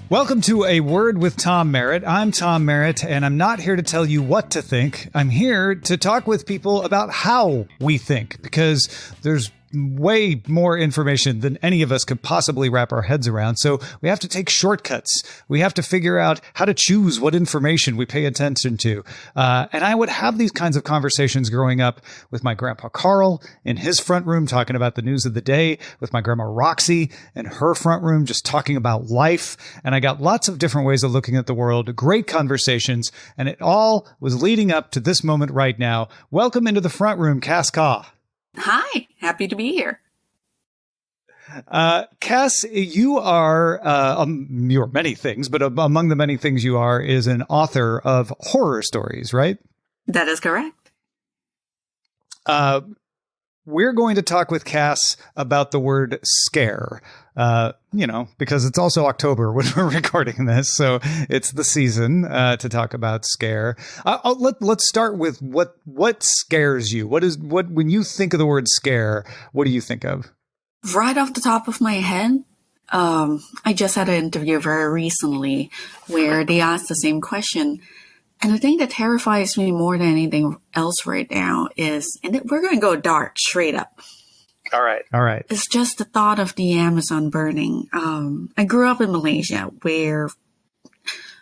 Welcome to A Word with Tom Merritt. I'm Tom Merritt, and I'm not here to tell you what to think. I'm here to talk with people about how we think, because there's way more information than any of us could possibly wrap our heads around. So we have to take shortcuts. We have to figure out how to choose what information we pay attention to. And I would have these kinds of conversations growing up with my grandpa Carl in his front room talking about the news of the day, with my grandma Roxy in her front room just talking about life. And I got lots of different ways of looking at the world, great conversations, and it all was leading up to this moment right now. Welcome into the front room, Khaw. Hi, happy to be here. Cass, you are many things, but among the many things you are is an author of horror stories, right? That is correct. We're going to talk with Cass about the word scare, because it's also October when we're recording this. So it's the season to talk about scare. Let's start with what scares you. When you think of the word scare, what do you think of? Right off the top of my head, I just had an interview very recently where they asked the same question. And the thing that terrifies me more than anything else right now is, and we're going to go dark straight up. All right. It's just the thought of the Amazon burning. I grew up in Malaysia where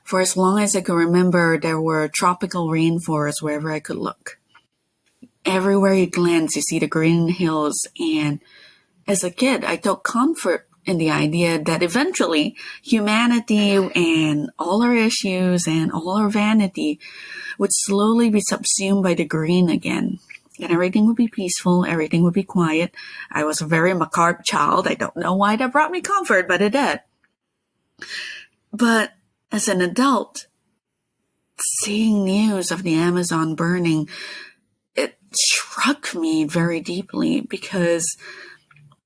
for as long as I can remember, there were tropical rainforests wherever I could look. Everywhere you glance, you see the green hills. And as a kid, I took comfort in the idea that eventually humanity and all our issues and all our vanity would slowly be subsumed by the green again. And everything would be peaceful. Everything would be quiet. I was a very macabre child. I don't know why that brought me comfort, but it did. But as an adult, seeing news of the Amazon burning, it struck me very deeply because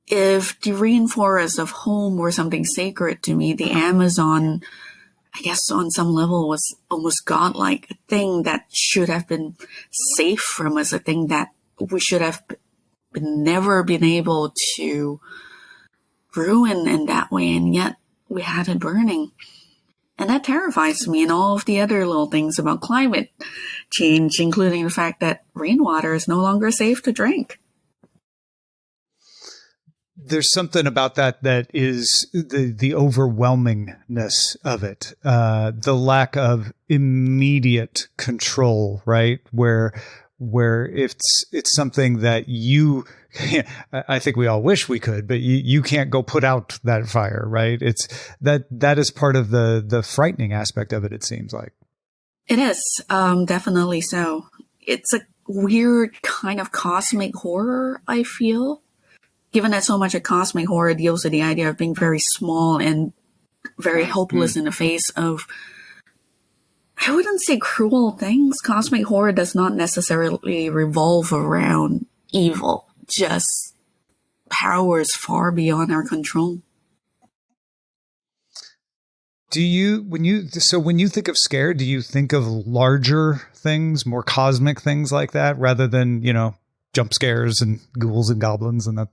if the rainforest of home were something sacred to me, the Amazon, I guess on some level, was almost godlike, a thing that should have been safe from us, a thing that we should have never been able to ruin in that way, and yet we had it burning. And that terrifies me, and all of the other little things about climate change, including the fact that rainwater is no longer safe to drink. There's something about that is the overwhelmingness of it, the lack of immediate control, right? Where it's something that I think we all wish we could, but you can't go put out that fire, right? It's that is part of the frightening aspect of it. It seems like it is definitely so. It's a weird kind of cosmic horror, I feel. Given that so much of cosmic horror deals with the idea of being very small and very hopeless in the face of, I wouldn't say cruel things. Cosmic horror does not necessarily revolve around evil, just powers far beyond our control. When you think of scare, do you think of larger things, more cosmic things like that, rather than, jump scares and ghouls and goblins and that?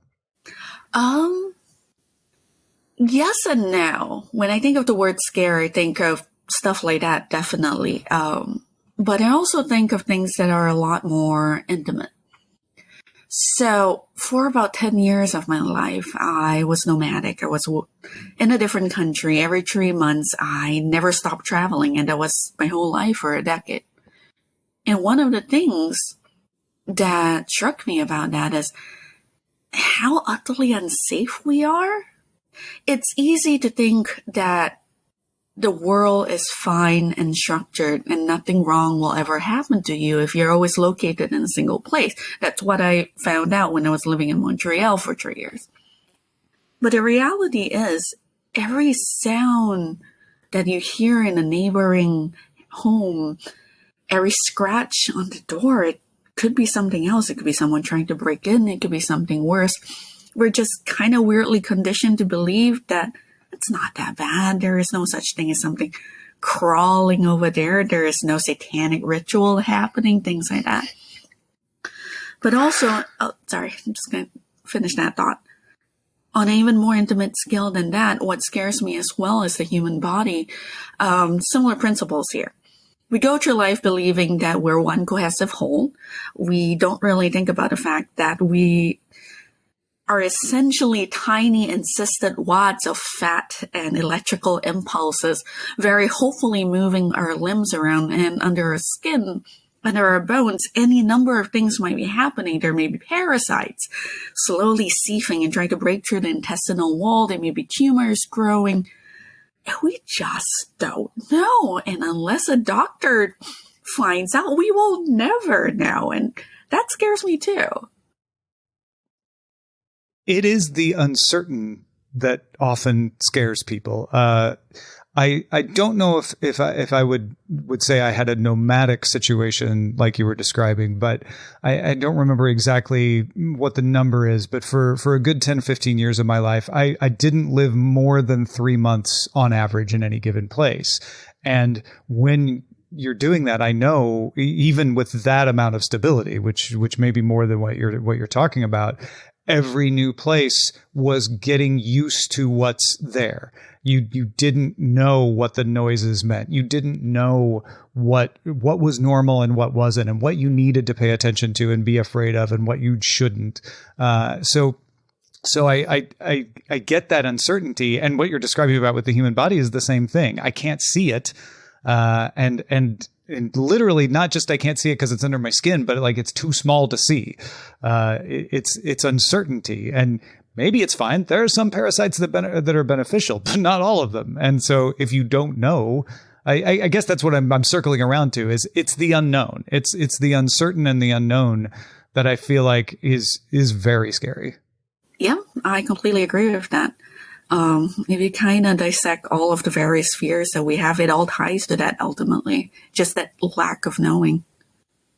Yes and no. When I think of the word scare, I think of stuff like that, definitely. But I also think of things that are a lot more intimate. So for about 10 years of my life, I was nomadic. I was in a different country every 3 months. I never stopped traveling, and that was my whole life for a decade. And one of the things that struck me about that is how utterly unsafe we are. It's easy to think that the world is fine and structured and nothing wrong will ever happen to you if you're always located in a single place. That's what I found out when I was living in Montreal for 3 years. But the reality is, every sound that you hear in a neighboring home, every scratch on the door, it could be something else. It could be someone trying to break in. It could be something worse. We're just kind of weirdly conditioned to believe that it's not that bad. There is no such thing as something crawling over there. There is no satanic ritual happening, things like that. But also, sorry, I'm just going to finish that thought. On an even more intimate scale than that, what scares me as well is the human body. Similar principles here. We go through life believing that we're one cohesive whole. We don't really think about the fact that we are essentially tiny encysted wads of fat and electrical impulses, very hopefully moving our limbs around, and under our skin, under our bones, any number of things might be happening. There may be parasites slowly seeping and trying to break through the intestinal wall. There may be tumors growing. And we just don't know. And unless a doctor finds out, we will never know. And that scares me too. It is the uncertain that often scares people. I don't know if I would say I had a nomadic situation like you were describing, but I don't remember exactly what the number is. But for a good 10, 15 years of my life, I didn't live more than 3 months on average in any given place. And when you're doing that, I know even with that amount of stability, which may be more than what you're talking about, every new place was getting used to what's there. You didn't know what the noises meant. You didn't know what was normal and what wasn't, and what you needed to pay attention to and be afraid of, and what you shouldn't. So I get that uncertainty, and what you're describing about with the human body is the same thing. I can't see it, and literally not just I can't see it because it's under my skin, but like it's too small to see. It's uncertainty, and maybe it's fine. There are some parasites that are beneficial, but not all of them. And so if you don't know, I guess that's what I'm circling around to, is it's the unknown. It's the uncertain and the unknown that I feel like is very scary. Yeah, I completely agree with that. If you kind of dissect all of the various fears that we have, it all ties to that ultimately. Just that lack of knowing,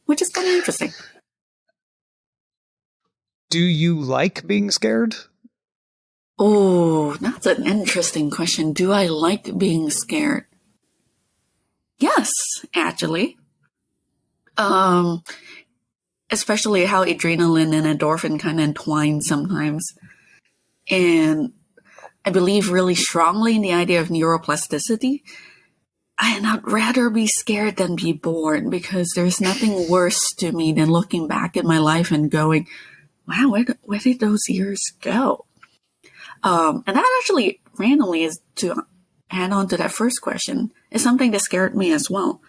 which is kind of interesting. Do you like being scared? Oh, that's an interesting question. Do I like being scared? Yes, actually. Especially how adrenaline and endorphin kind of entwine sometimes. And I believe really strongly in the idea of neuroplasticity. And I'd rather be scared than be bored, because there's nothing worse to me than looking back at my life and going, wow, where did those years go? And that actually randomly is, to add on to that first question, is something that scared me as well.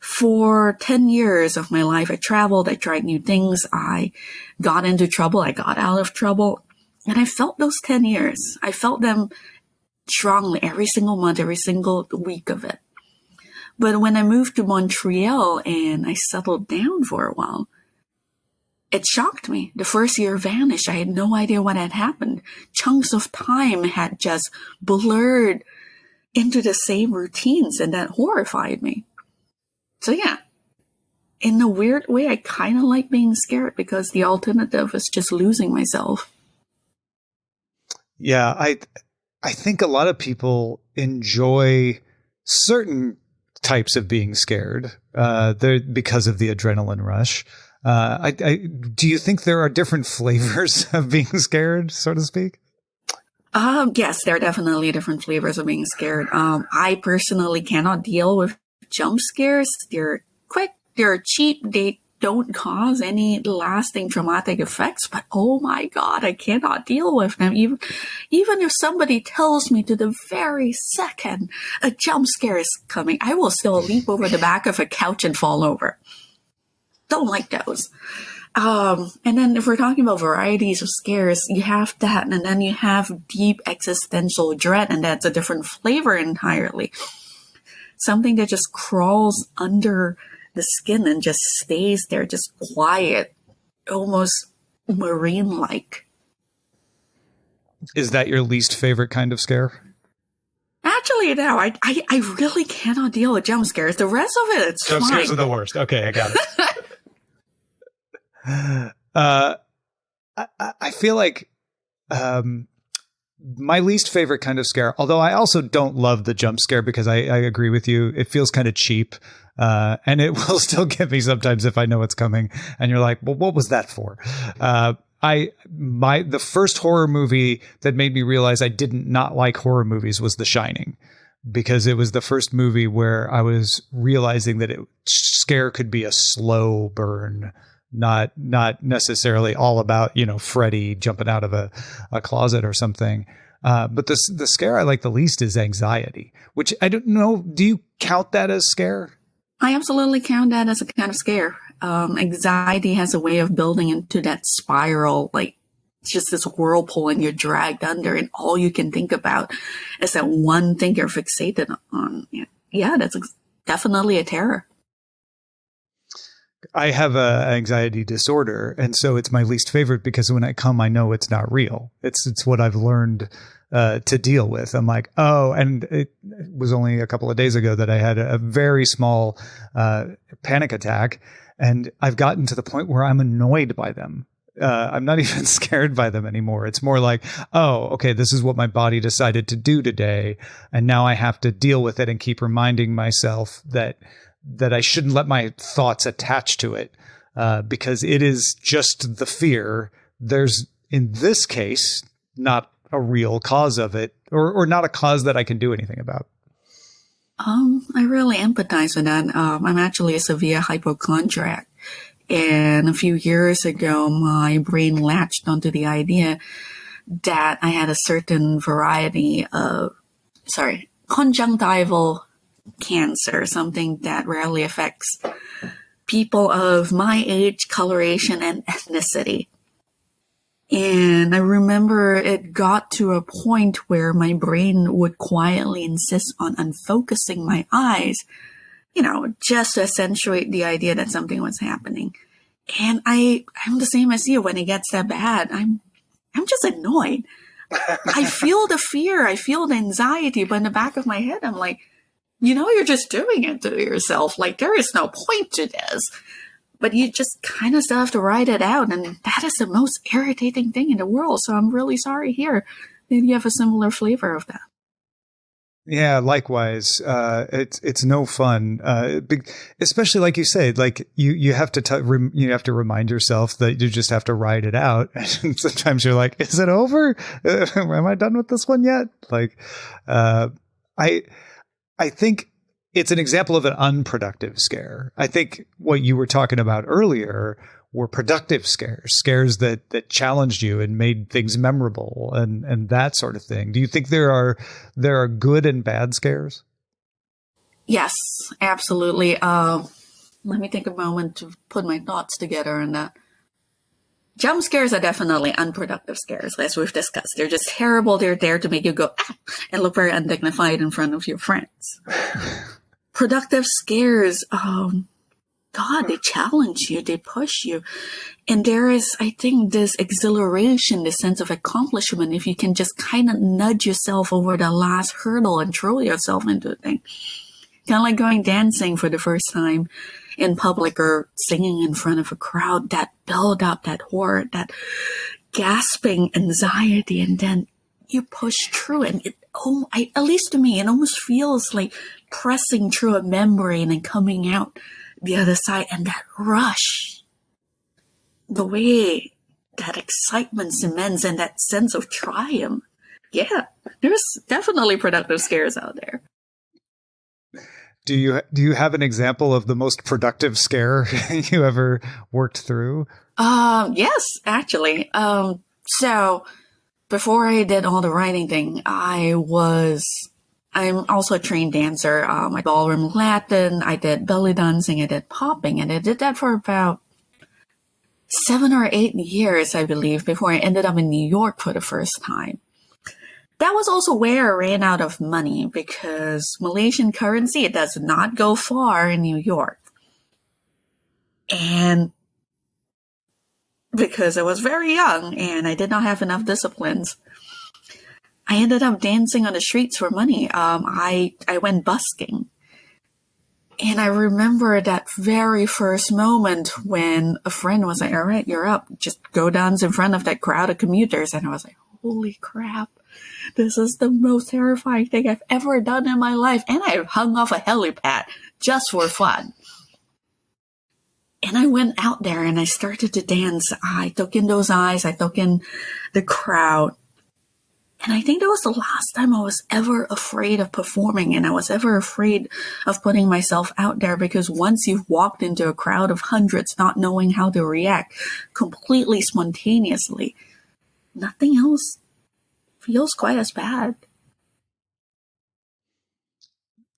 For 10 years of my life, I traveled, I tried new things, I got into trouble, I got out of trouble. And I felt those 10 years. I felt them strongly every single month, every single week of it. But when I moved to Montreal and I settled down for a while, it shocked me. The first year vanished. I had no idea what had happened. Chunks of time had just blurred into the same routines, and that horrified me. So yeah, in a weird way, I kind of like being scared, because the alternative is just losing myself. Yeah, I think a lot of people enjoy certain types of being scared because of the adrenaline rush. Do you think there are different flavors of being scared, so to speak? Yes, there are definitely different flavors of being scared. I personally cannot deal with jump scares. They're quick, they're cheap, they don't cause any lasting traumatic effects, but oh my God, I cannot deal with them. Even if somebody tells me to the very second a jump scare is coming, I will still leap over the back of a couch and fall over. Don't like those. And then if we're talking about varieties of scares, you have that, and then you have deep existential dread, and that's a different flavor entirely. Something that just crawls under the skin and just stays there, just quiet, almost marine-like. Is that your least favorite kind of scare? Actually, no. I really cannot deal with jump scares. The rest of it, it's fine. Jump scares are the worst. Okay, I got it. I feel like My least favorite kind of scare, although I also don't love the jump scare because I agree with you. It feels kind of cheap. And it will still get me sometimes if I know it's coming and you're like, well, what was that for? The first horror movie that made me realize I didn't not like horror movies was The Shining, because it was the first movie where I was realizing that scare could be a slow burn, not necessarily all about, Freddy jumping out of a closet or something. But the scare I like the least is anxiety, which I don't know. Do you count that as scare? I absolutely count that as a kind of scare. Anxiety has a way of building into that spiral, like just this whirlpool, and you're dragged under, and all you can think about is that one thing you're fixated on. Yeah, that's definitely a terror. I have an anxiety disorder, and so it's my least favorite because when I come, I know it's not real. It's what I've learned to deal with. I'm like, oh, and it was only a couple of days ago that I had a very small panic attack, and I've gotten to the point where I'm annoyed by them. I'm not even scared by them anymore. It's more like, oh, okay, this is what my body decided to do today, and now I have to deal with it and keep reminding myself that I shouldn't let my thoughts attach to it, because it is just the fear. There's, in this case, not a real cause of it, or not a cause that I can do anything about. I really empathize with that. I'm actually a severe hypochondriac. And a few years ago, my brain latched onto the idea that I had a certain variety of, conjunctival cancer, something that rarely affects people of my age, coloration, and ethnicity. And I remember it got to a point where my brain would quietly insist on unfocusing my eyes, just to accentuate the idea that something was happening. And I'm the same as you. When it gets that bad, I'm just annoyed. I feel the fear, I feel the anxiety, but in the back of my head, I'm like, you're just doing it to yourself. Like, there is no point to this. But you just kind of still have to ride it out. And that is the most irritating thing in the world. So I'm really sorry here that you have a similar flavor of that. Yeah, likewise. It's no fun. Especially like you say, like you have to you have to remind yourself that you just have to ride it out. And sometimes you're like, is it over? Am I done with this one yet? Like, I think it's an example of an unproductive scare. I think what you were talking about earlier were productive scares that challenged you and made things memorable and that sort of thing. Do you think there are good and bad scares? Yes, absolutely. Let me take a moment to put my thoughts together on that. Jump scares are definitely unproductive scares, as we've discussed. They're just terrible. They're there to make you go, ah, and look very undignified in front of your friends. Productive scares, God, they challenge you, they push you. And there is, I think, this exhilaration, this sense of accomplishment, if you can just kind of nudge yourself over the last hurdle and throw yourself into a thing. Kind of like going dancing for the first time in public or singing in front of a crowd, that build up, that horror, that gasping anxiety, and then you push through. And at least to me, it almost feels like pressing through a membrane and coming out the other side. And that rush, the way that excitement cements and that sense of triumph. Yeah, there's definitely productive scares out there. Do you have an example of the most productive scare you ever worked through? Yes, actually. So before I did all the writing thing, I'm also a trained dancer. I ballroom Latin, I did belly dancing, I did popping, and I did that for about 7 or 8 years, I believe, before I ended up in New York for the first time. That was also where I ran out of money because Malaysian currency, it does not go far in New York. And because I was very young and I did not have enough disciplines, I ended up dancing on the streets for money. I went busking. And I remember that very first moment when a friend was like, all right, you're up. Just go dance in front of that crowd of commuters. And I was like, holy crap. This is the most terrifying thing I've ever done in my life. And I hung off a helipad just for fun. And I went out there and I started to dance. I took in those eyes. I took in the crowd. And I think that was the last time I was ever afraid of performing, and I was ever afraid of putting myself out there, because once you've walked into a crowd of hundreds not knowing how to react completely spontaneously, nothing else feels quite as bad.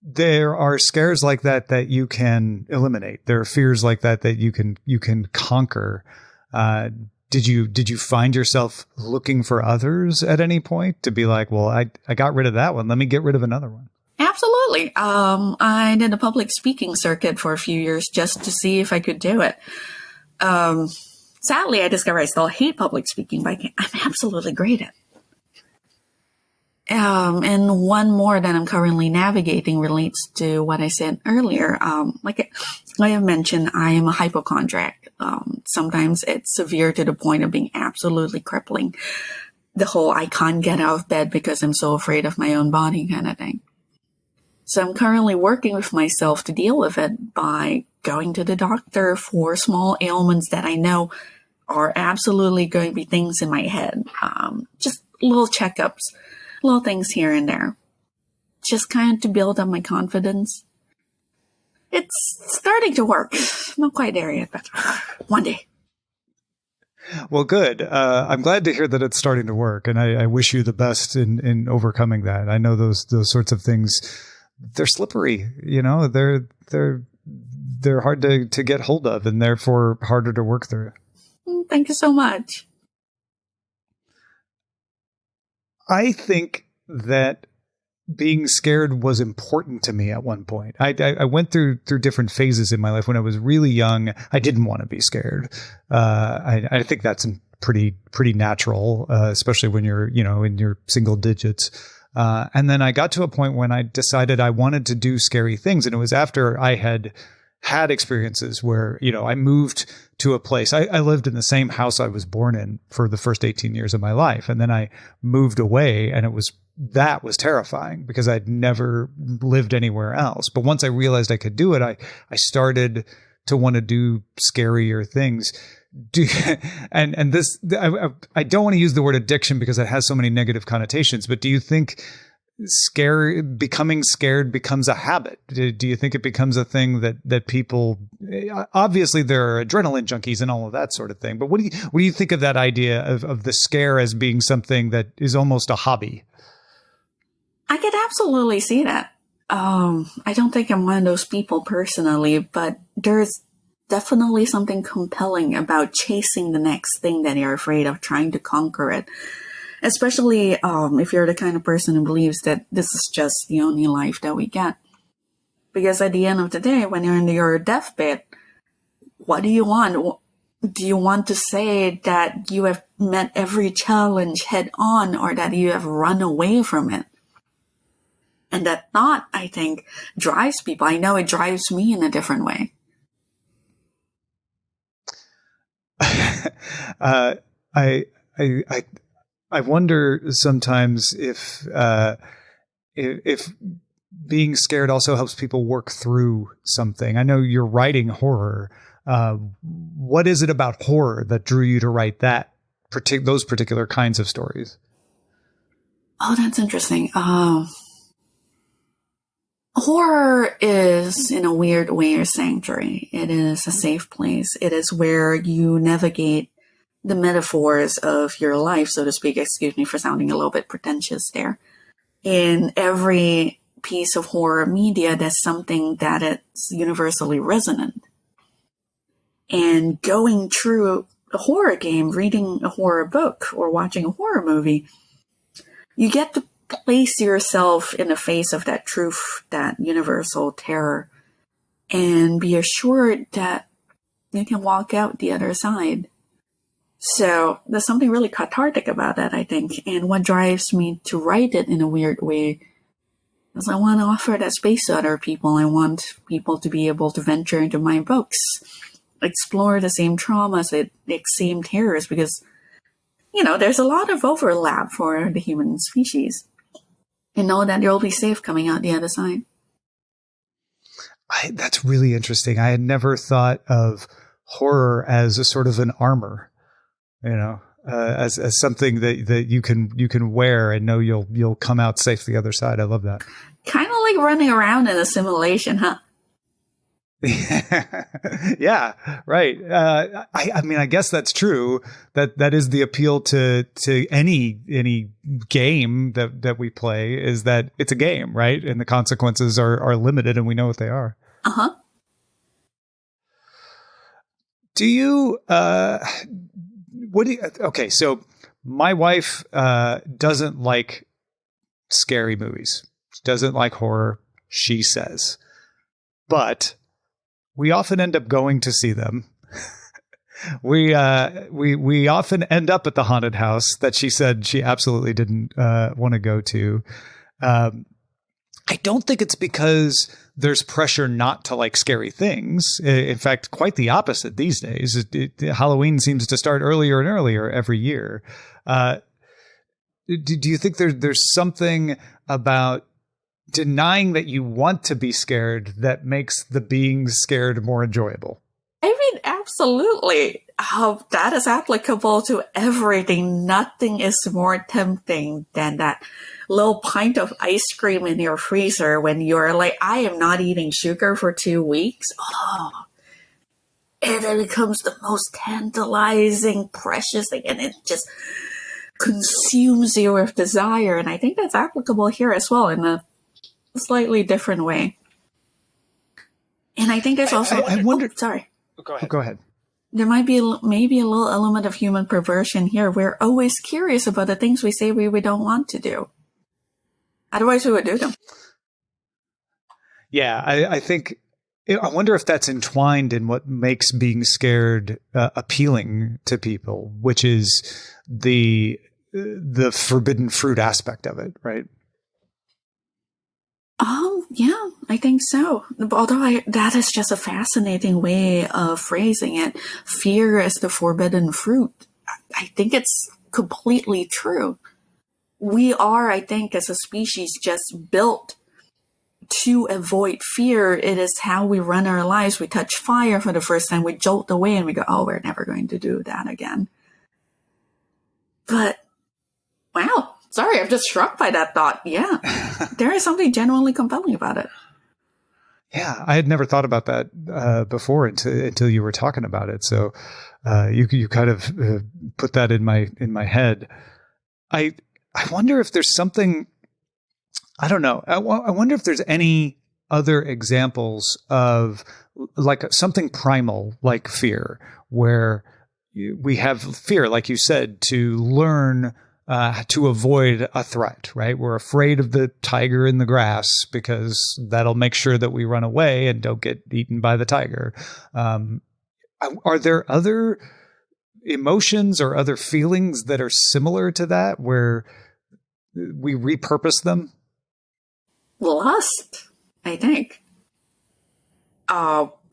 There are scares like that that you can eliminate. There are fears like that that you can conquer. Did you find yourself looking for others at any point to be like, well, I got rid of that one. Let me get rid of another one. Absolutely. I did a public speaking circuit for a few years just to see if I could do it. Sadly, I discovered I still hate public speaking, but I'm absolutely great at it. And one more that I'm currently navigating relates to what I said earlier. Like I have mentioned, I am a hypochondriac. Sometimes it's severe to the point of being absolutely crippling. The whole I can't get out of bed because I'm so afraid of my own body kind of thing. So I'm currently working with myself to deal with it by going to the doctor for small ailments that I know are absolutely going to be things in my head. Just little checkups. Little things here and there, just kind of to build up my confidence. It's starting to work. Not quite there yet, but one day. Well, good. I'm glad to hear that it's starting to work, and I wish you the best in overcoming that. I know those sorts of things, they're slippery. You know, they're hard to get hold of, and therefore harder to work through. Thank you so much. I think that being scared was important to me at one point. I went through different phases in my life. When I was really young, I didn't want to be scared. I think that's pretty natural, especially when you're, in your single digits. And then I got to a point when I decided I wanted to do scary things. And it was after I had experiences where, I moved to a place. I lived in the same house I was born in for the first 18 years of my life. And then I moved away, and that was terrifying because I'd never lived anywhere else. But once I realized I could do it, I started to want to do scarier things. And this, I don't want to use the word addiction because it has so many negative connotations, but do you think becoming scared becomes a habit? Do you think it becomes a thing that people, obviously there are adrenaline junkies and all of that sort of thing, but what do you think of that idea of the scare as being something that is almost a hobby? I could absolutely see that. I don't think I'm one of those people personally, but there's definitely something compelling about chasing the next thing that you're afraid of, trying to conquer it. Especially if you're the kind of person who believes that this is just the only life that we get. Because at the end of the day, when you're in your deathbed, what do you want? Do you want to say that you have met every challenge head on, or that you have run away from it? And that thought, I think, drives people. I know it drives me in a different way. I wonder sometimes if being scared also helps people work through something. I know you're writing horror. What is it about horror that drew you to write those particular kinds of stories? Oh, that's interesting. Horror is, in a weird way, a sanctuary. It is a safe place. It is where you navigate the metaphors of your life, so to speak. Excuse me for sounding a little bit pretentious there. In every piece of horror media, there's something that is universally resonant. And going through a horror game, reading a horror book, or watching a horror movie, you get to place yourself in the face of that truth, that universal terror, and be assured that you can walk out the other side. So there's something really cathartic about that, I think. And what drives me to write it in a weird way is I want to offer that space to other people. I want people to be able to venture into my books, explore the same traumas, the same terrors, because, there's a lot of overlap for the human species. And know that you'll be safe coming out the other side. That's really interesting. I had never thought of horror as a sort of an armor, as something that you can wear and know you'll come out safe the other side. I love that. Kind of like running around in a simulation, huh? Yeah, right. I mean, I guess that's true. That is the appeal to any game that we play, is that it's a game, right? And the consequences are limited, and we know what they are. Uh-huh. Do you? Okay, so my wife doesn't like scary movies. She doesn't like horror, she says, but we often end up going to see them. We often end up at the haunted house that she said she absolutely didn't want to go to. I don't think it's because there's pressure not to like scary things. In fact, quite the opposite these days. Halloween seems to start earlier and earlier every year. Do you think there's something about denying that you want to be scared that makes the being scared more enjoyable? I mean, absolutely. That is applicable to everything. Nothing is more tempting than that little pint of ice cream in your freezer when you're like, I am not eating sugar for 2 weeks. Oh, and it becomes the most tantalizing, precious thing, and it just consumes you with desire. And I think that's applicable here as well in a slightly different way. And I think there's also... I wonder... sorry. Go ahead. There might be maybe a little element of human perversion here. We're always curious about the things we say we don't want to do. Otherwise, we would do them. Yeah, I think... I wonder if that's entwined in what makes being scared appealing to people, which is the forbidden fruit aspect of it, right? Yeah, I think so. Although that is just a fascinating way of phrasing it. Fear is the forbidden fruit. I think it's completely true. We are, I think, as a species, just built to avoid fear. It is how we run our lives. We touch fire for the first time, we jolt away and we go, oh, we're never going to do that again. But, wow. Sorry, I'm just struck by that thought. Yeah, there is something genuinely compelling about it. Yeah, I had never thought about that before until you were talking about it. So you kind of put that in my head. I wonder if there's something. I don't know. I wonder if there's any other examples of like something primal like fear, where we have fear, like you said, to learn. To avoid a threat, right? We're afraid of the tiger in the grass because that'll make sure that we run away and don't get eaten by the tiger. Are there other emotions or other feelings that are similar to that where we repurpose them? Lust, I think.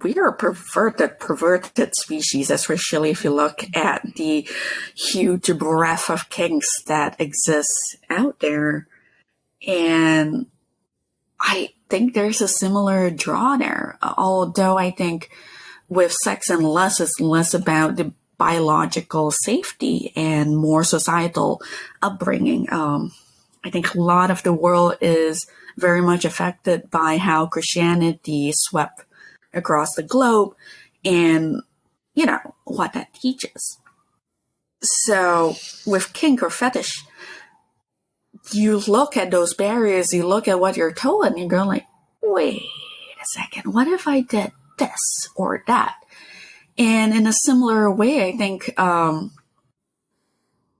We are a perverted species, especially if you look at the huge breadth of kinks that exists out there. And I think there's a similar draw there. Although I think with sex and lust, it's less about the biological safety and more societal upbringing. I think a lot of the world is very much affected by how Christianity swept across the globe and, what that teaches. So with kink or fetish, you look at those barriers, you look at what you're told, and you go like, wait a second, what if I did this or that? And in a similar way, I think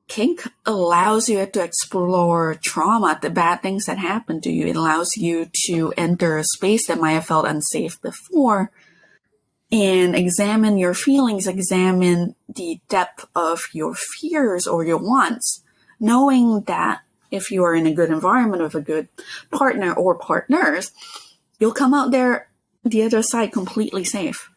kink allows you to explore trauma, the bad things that happen to you. It allows you to enter a space that might have felt unsafe before and examine your feelings, examine the depth of your fears or your wants, knowing that if you are in a good environment with a good partner or partners, you'll come out there the other side completely safe,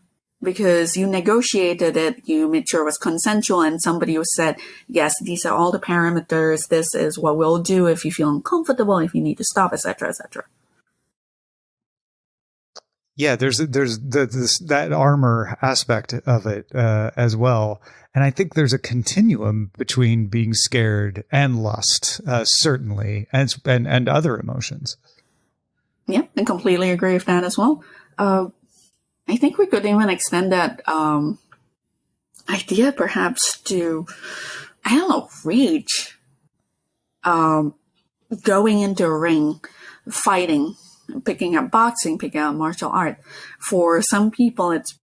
because you negotiated it, you made sure it was consensual, and somebody who said, yes, these are all the parameters, this is what we'll do if you feel uncomfortable, if you need to stop, etc., etc. Yeah, there's that armor aspect of it as well, and I think there's a continuum between being scared and lust, certainly, and other emotions. Yeah, I completely agree with that as well. I think we could even extend that idea perhaps to, I don't know, rage. Going into a ring, fighting, picking up boxing, picking up martial art. For some people, it's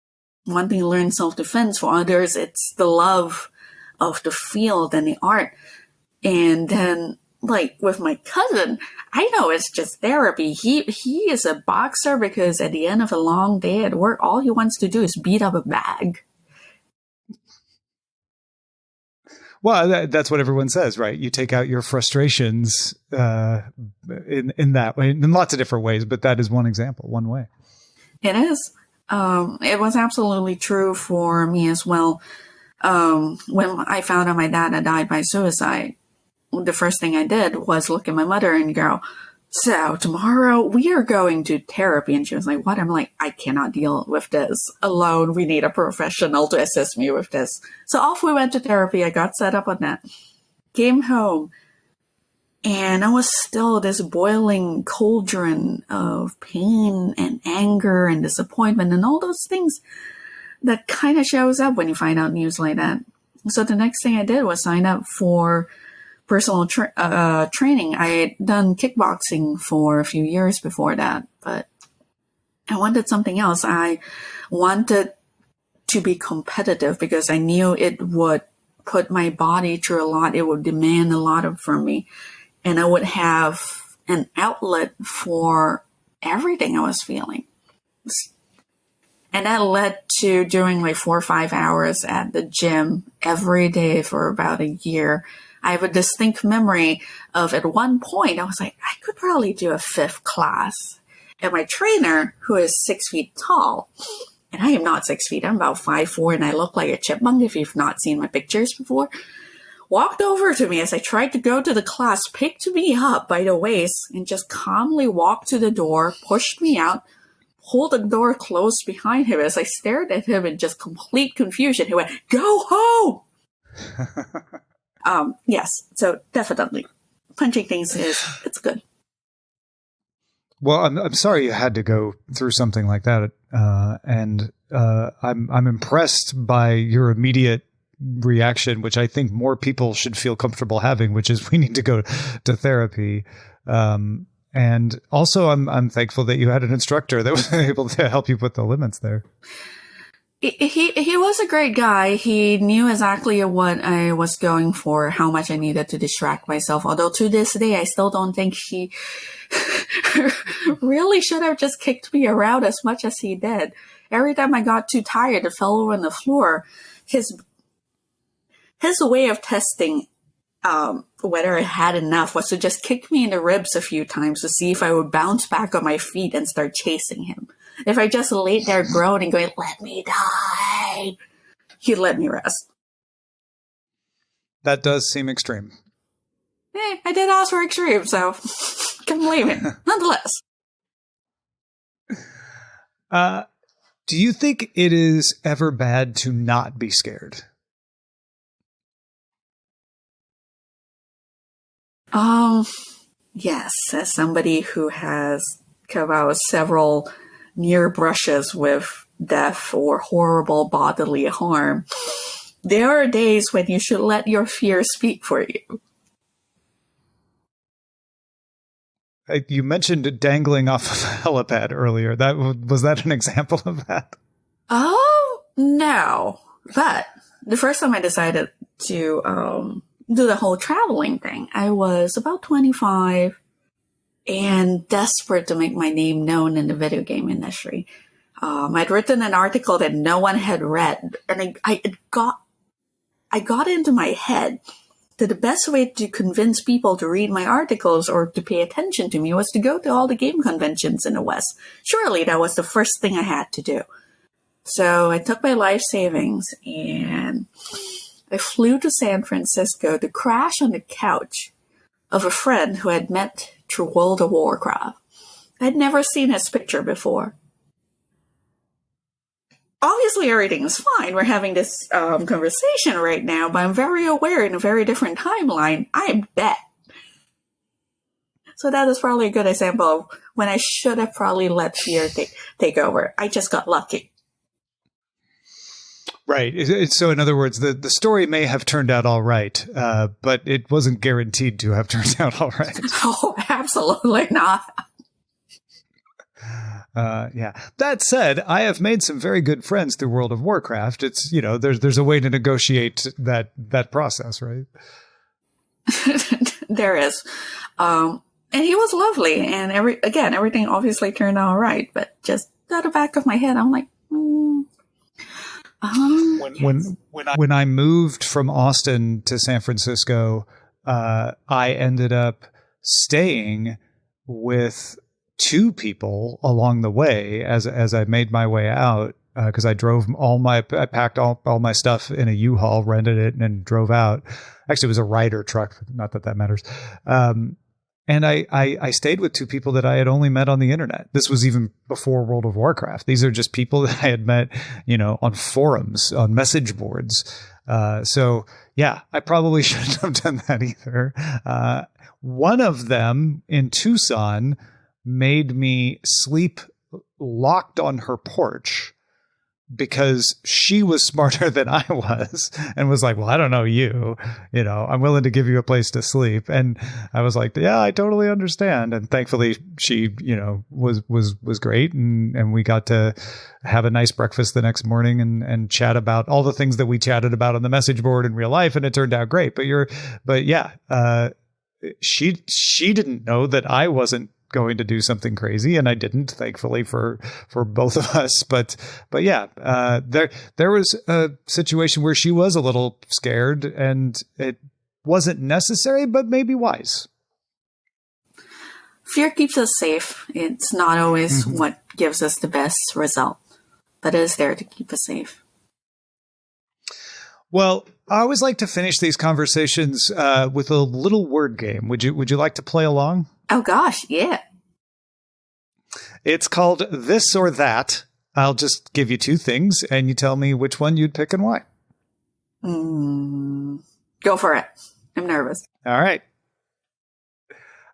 wanting to learn self-defense. For others, it's the love of the field and the art. And then, like with my cousin, I know it's just therapy. He is a boxer because at the end of a long day at work, all he wants to do is beat up a bag. Well, that's what everyone says, right? You take out your frustrations in that way, in lots of different ways, but that is one example, one way. It is. It was absolutely true for me as well. When I found out my dad had died by suicide, the first thing I did was look at my mother and go, so tomorrow we are going to therapy. And she was like, what? I'm like, I cannot deal with this alone. We need a professional to assist me with this. So off we went to therapy. I got set up on that. Came home. And I was still this boiling cauldron of pain and anger and disappointment and all those things that kind of shows up when you find out news like that. So the next thing I did was sign up for personal training. I had done kickboxing for a few years before that, but I wanted something else. I wanted to be competitive because I knew it would put my body through a lot. It would demand a lot from me, and I would have an outlet for everything I was feeling. And that led to doing like 4 or 5 hours at the gym every day for about a year. I have a distinct memory of at one point, I was like, I could probably do a 5th class. And my trainer, who is 6 feet tall, and I am not 6 feet, I'm about 5'4", and I look like a chipmunk if you've not seen my pictures before, walked over to me as I tried to go to the class, picked me up by the waist, and just calmly walked to the door, pushed me out, pulled the door closed behind him. As I stared at him in just complete confusion, he went, go home! Yes, so definitely. Punching things it's good. Well, I'm sorry you had to go through something like that, and I'm impressed by your immediate reaction, which I think more people should feel comfortable having, which is we need to go to therapy. And also, I'm thankful that you had an instructor that was able to help you put the limits there. He was a great guy. He knew exactly what I was going for, how much I needed to distract myself. Although to this day, I still don't think he really should have just kicked me around as much as he did. Every time I got too tired and fell over on the floor, his way of testing whether I had enough was to just kick me in the ribs a few times to see if I would bounce back on my feet and start chasing him. If I just laid there groaning, going, let me die, he'd let me rest. That does seem extreme. I did ask for extreme, so can't blame it. Nonetheless. Do you think it is ever bad to not be scared? Yes, as somebody who has come out several near brushes with death or horrible bodily harm, there are days when you should let your fear speak for you. You mentioned dangling off of a helipad earlier. Was that an example of that? Oh, no. But the first time I decided to do the whole traveling thing, I was about 25 and desperate to make my name known in the video game industry. I'd written an article that no one had read, and I got into my head that the best way to convince people to read my articles or to pay attention to me was to go to all the game conventions in the West. Surely that was the first thing I had to do. So I took my life savings and I flew to San Francisco to crash on the couch of a friend who I'd met through World of Warcraft. I'd never seen his picture before. Obviously, everything's fine. We're having this conversation right now, but I'm very aware in a very different timeline, I'm dead. So that is probably a good example of when I should have probably let fear take over. I just got lucky. Right. So in other words, the story may have turned out all right, but it wasn't guaranteed to have turned out all right. Oh, absolutely not. Yeah. That said, I have made some very good friends through World of Warcraft. It's, there's a way to negotiate that process, right? There is. And he was lovely. And everything obviously turned out all right. But just at the back of my head, I'm like, When I moved from Austin to San Francisco, I ended up staying with two people along the way as I made my way out, because I packed all my stuff in a U-Haul, rented it, and then drove out. Actually, it was a Ryder truck. Not that matters. And I stayed with two people that I had only met on the internet. This was even before World of Warcraft. These are just people that I had met, on forums, on message boards. So yeah, I probably shouldn't have done that either. One of them in Tucson made me sleep locked on her porch because she was smarter than I was and was like, well, I don't know you, I'm willing to give you a place to sleep. And I was like, yeah, I totally understand. And thankfully she, was great. And we got to have a nice breakfast the next morning and chat about all the things that we chatted about on the message board in real life. And it turned out great. She didn't know that I wasn't going to do something crazy, and I didn't, thankfully for both of us. But yeah, there was a situation where she was a little scared, and it wasn't necessary, but maybe wise. Fear keeps us safe. It's not always what gives us the best result, but it is there to keep us safe. Well, I always like to finish these conversations with a little word game. Would you like to play along? Oh gosh, yeah. It's called This or That. I'll just give you two things, and you tell me which one you'd pick and why. Go for it. I'm nervous. All right.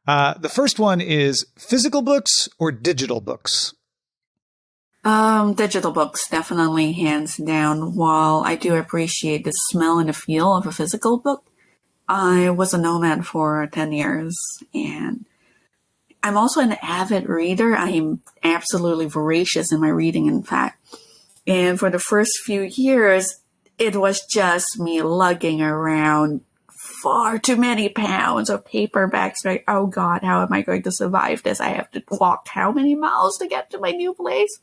The first one is physical books or digital books? Digital books, definitely, hands down. While I do appreciate the smell and the feel of a physical book, I was a nomad for 10 years, and I'm also an avid reader. I am absolutely voracious in my reading, in fact. And for the first few years, it was just me lugging around far too many pounds of paperbacks. Like, oh God, how am I going to survive this? I have to walk how many miles to get to my new place?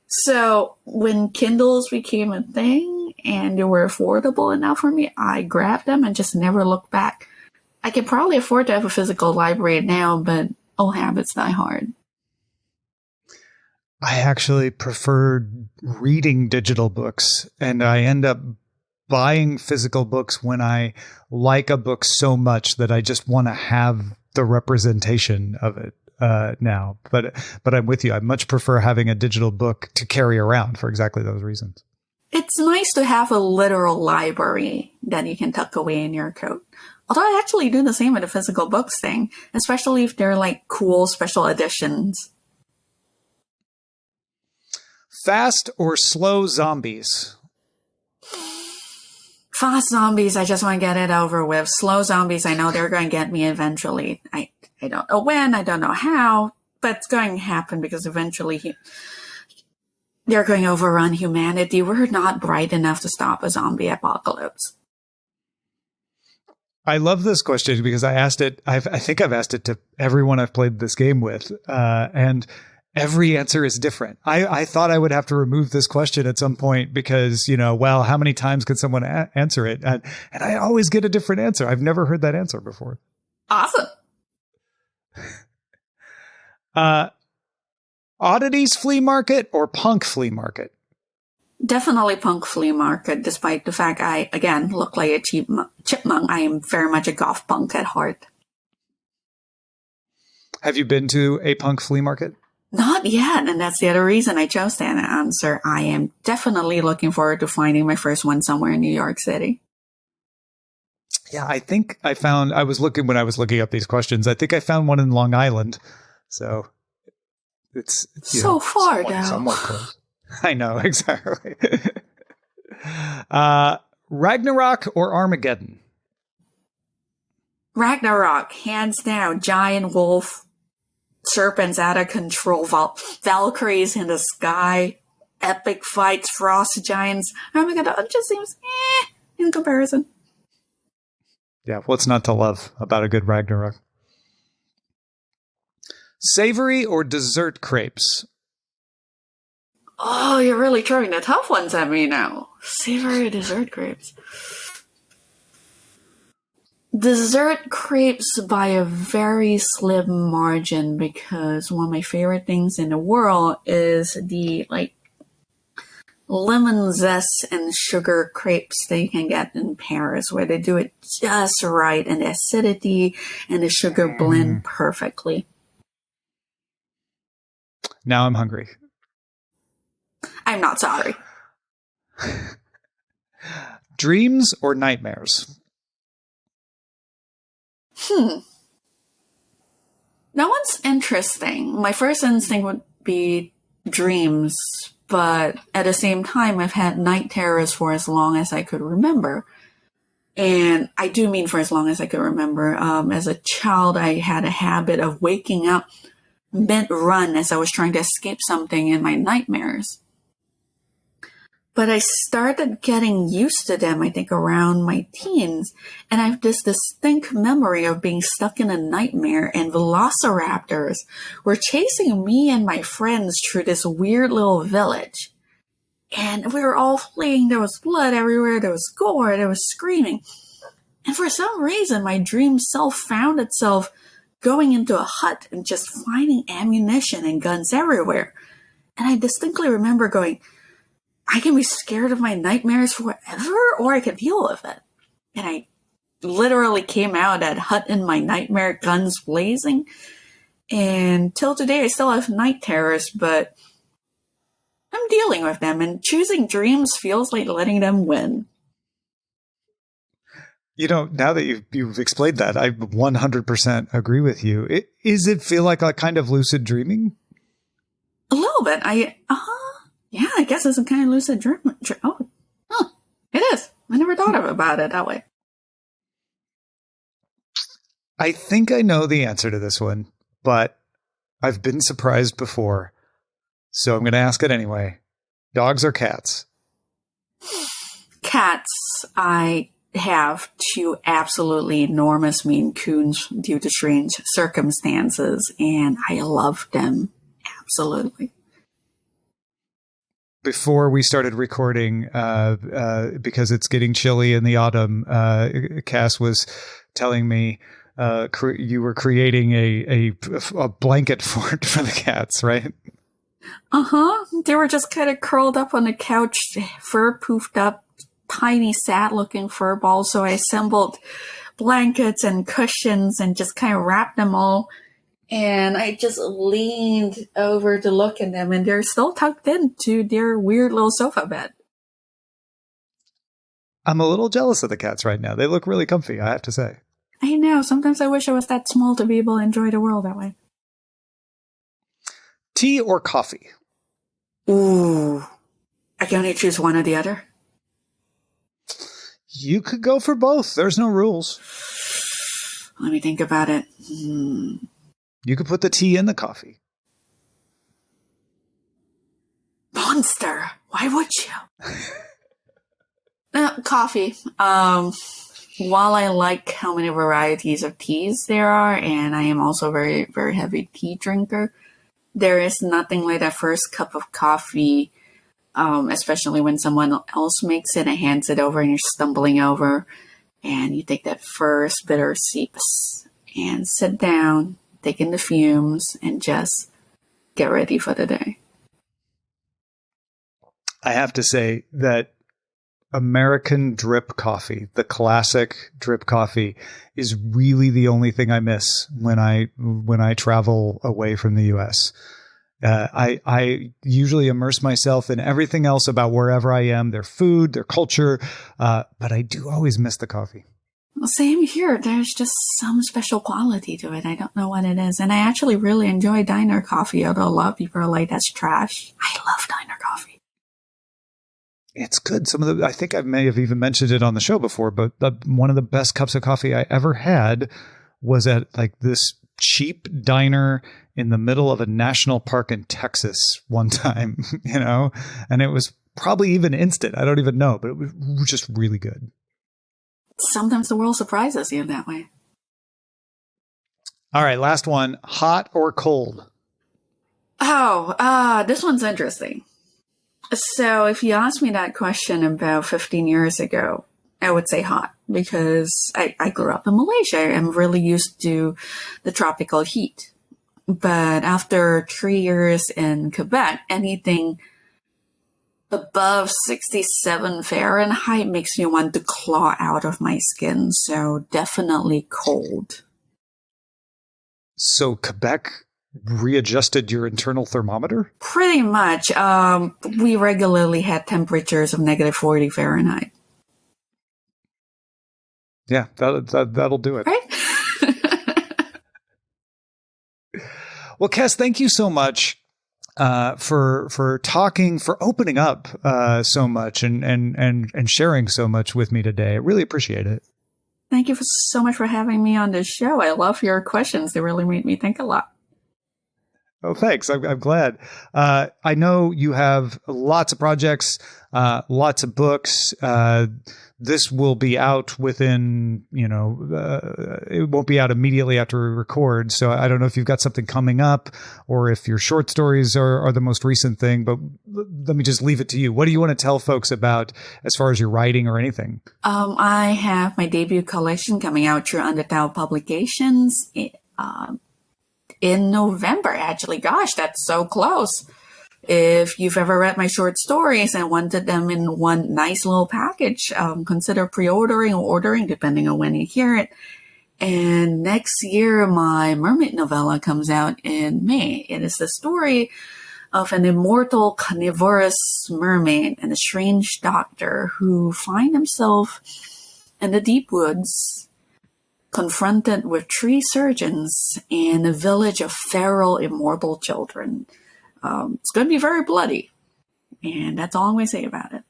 So when Kindles became a thing and they were affordable enough for me, I grabbed them and just never looked back. I can probably afford to have a physical library now, but old habits die hard. I actually prefer reading digital books, and I end up buying physical books when I like a book so much that I just want to have the representation of it now. But I'm with you. I much prefer having a digital book to carry around for exactly those reasons. It's nice to have a literal library that you can tuck away in your coat. Although I actually do the same with the physical books thing, especially if they're like cool special editions. Fast or slow zombies? Fast zombies, I just want to get it over with. Slow zombies, I know they're going to get me eventually. I don't know when, I don't know how, but it's going to happen because eventually they're going to overrun humanity. We're not bright enough to stop a zombie apocalypse. I love this question because I asked it. I think I've asked it to everyone I've played this game with, and every answer is different. I thought I would have to remove this question at some point because, how many times could someone answer it? And I always get a different answer. I've never heard that answer before. Awesome. Oddities flea market or punk flea market? Definitely punk flea market, despite the fact I, again, look like a chipmunk. I am very much a goth punk at heart. Have you been to a punk flea market? Not yet, and that's the other reason I chose that answer. I am definitely looking forward to finding my first one somewhere in New York City. Yeah, I think when I was looking up these questions, I think I found one in Long Island. So it's so far now. Somewhat close. I know, exactly. Ragnarok or Armageddon? Ragnarok, hands down. Giant wolf, serpents out of control, Valkyries in the sky, epic fights, frost giants. Armageddon just seems in comparison. Yeah, what's not to love about a good Ragnarok? Savory or dessert crepes? Oh, you're really throwing the tough ones at me now. Savory or dessert crepes? Dessert crepes by a very slim margin, because one of my favorite things in the world is the lemon zest and sugar crepes that you can get in Paris, where they do it just right and the acidity and the sugar blend perfectly. Now I'm hungry. I'm not sorry. Dreams or nightmares? That one's interesting. My first instinct would be dreams, but at the same time, I've had night terrors for as long as I could remember. And I do mean for as long as I could remember. As a child, I had a habit of waking up mid-run as I was trying to escape something in my nightmares. But I started getting used to them, I think, around my teens. And I have this distinct memory of being stuck in a nightmare and velociraptors were chasing me and my friends through this weird little village. And we were all fleeing. There was blood everywhere. There was gore. There was screaming. And for some reason, my dream self found itself going into a hut and just finding ammunition and guns everywhere. And I distinctly remember going, I can be scared of my nightmares forever, or I can deal with it. And I literally came out of that hut in my nightmare, guns blazing. And till today, I still have night terrors, but I'm dealing with them. And choosing dreams feels like letting them win. You know, now that you've explained that, I 100% agree with you. Does it feel like a kind of lucid dreaming? A little bit. Yeah, I guess it's a kind of lucid dream. It is. I never thought about it that way. I think I know the answer to this one, but I've been surprised before. So I'm going to ask it anyway. Dogs or cats? Cats. I have two absolutely enormous Maine Coons due to strange circumstances, and I love them. Absolutely. Before we started recording, because it's getting chilly in the autumn, Cass was telling me you were creating a blanket fort for the cats, right? They were just kind of curled up on the couch, fur poofed up, tiny, sad-looking fur balls. So I assembled blankets and cushions and just kind of wrapped them all. And I just leaned over to look at them, and they're still tucked into their weird little sofa bed. I'm a little jealous of the cats right now. They look really comfy, I have to say. I know. Sometimes I wish I was that small to be able to enjoy the world that way. Tea or coffee? Ooh. I can only choose one or the other? You could go for both. There's no rules. Let me think about it. You could put the tea in the coffee. Monster! Why would you? Coffee. While I like how many varieties of teas there are, and I am also a very, very heavy tea drinker, there is nothing like that first cup of coffee, especially when someone else makes it and hands it over and you're stumbling over, and you take that first bitter sips and sit down, take in the fumes, and just get ready for the day. I have to say that American drip coffee, the classic drip coffee, is really the only thing I miss when I travel away from the U.S. I usually immerse myself in everything else about wherever I am, their food, their culture, but I do always miss the coffee. Well, same here. There's just some special quality to it. I don't know what it is. And I actually really enjoy diner coffee, although a lot of people are like, that's trash. I love diner coffee. It's good. I think I may have even mentioned it on the show before, but one of the best cups of coffee I ever had was at like this cheap diner in the middle of a national park in Texas one time, and it was probably even instant. I don't even know, but it was just really good. Sometimes the world surprises you in that way. All right. Last one. Hot or cold? This one's interesting. So if you asked me that question about 15 years ago, I would say hot, because I grew up in Malaysia. I'm really used to the tropical heat. But after 3 years in Quebec, anything above 67 Fahrenheit makes me want to claw out of my skin. So definitely cold. So Quebec readjusted your internal thermometer? Pretty much. We regularly had temperatures of negative 40 Fahrenheit. Yeah, that'll do it. Right? Well, Kes, thank you so much for talking, for opening up so much and sharing so much with me today. I really appreciate it. Thank you so much for having me on this show. I love your questions. They really made me think a lot. Oh, thanks. I'm glad. I know you have lots of projects, lots of books. This will be out within, it won't be out immediately after we record. So I don't know if you've got something coming up or if your short stories are the most recent thing, but let me just leave it to you. What do you want to tell folks about as far as your writing or anything? I have my debut collection coming out through Undertale Publications in November, actually. Gosh, that's so close. If you've ever read my short stories and wanted them in one nice little package, consider pre-ordering or ordering, depending on when you hear it. And next year, my mermaid novella comes out in May. It is the story of an immortal carnivorous mermaid and a strange doctor who find himself in the deep woods, confronted with 3 surgeons and a village of feral immortal children. It's going to be very bloody, and that's all I'm going to say about it.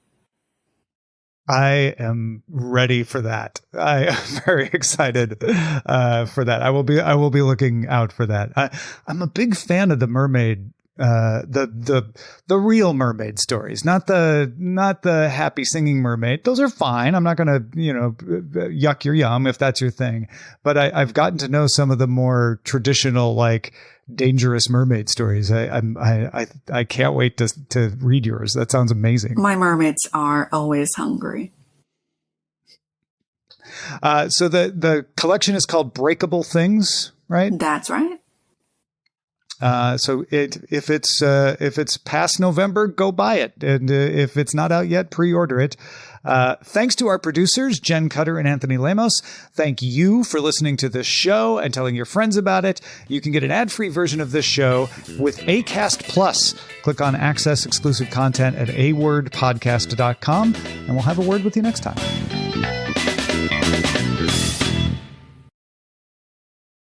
I am ready for that. I am very excited for that. I will be looking out for that. I'm a big fan of the mermaid, the real mermaid stories, not the happy singing mermaid. Those are fine. I'm not going to yuck your yum if that's your thing. But I've gotten to know some of the more traditional, like, dangerous mermaid stories. I can't wait to read yours. That sounds amazing. My mermaids are always hungry. So the collection is called Breakable Things, right? That's right. So if it's past November, go buy it, and if it's not out yet, pre-order it. Thanks to our producers, Jen Cutter and Anthony Lemos. Thank you for listening to this show and telling your friends about it. You can get an ad-free version of this show with Acast Plus. Click on Access Exclusive Content at awordpodcast.com, and we'll have a word with you next time.